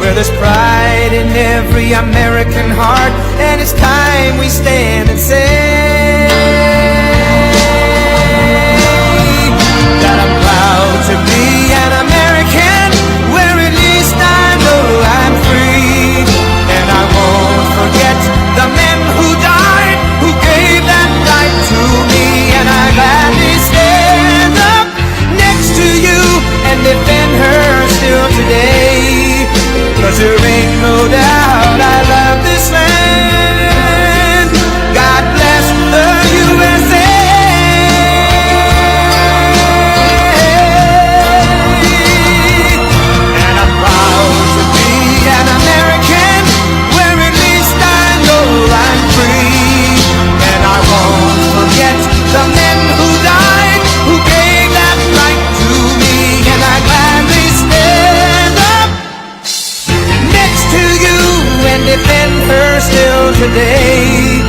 where there's pride in every American heart, and it's time we stand and say that I'm proud to be an American, where at least I know I'm free. And I won't forget the men who died, who gave that right to me. And I gladly stand up next to you and defend her still today, 'cause there ain't no doubt I love this land. God bless the USA. And I'm proud to be an American, where at least I know I'm free. And I won't forget the men who died, who gave that right to me. And I gladly stand up next to you and defend her still today.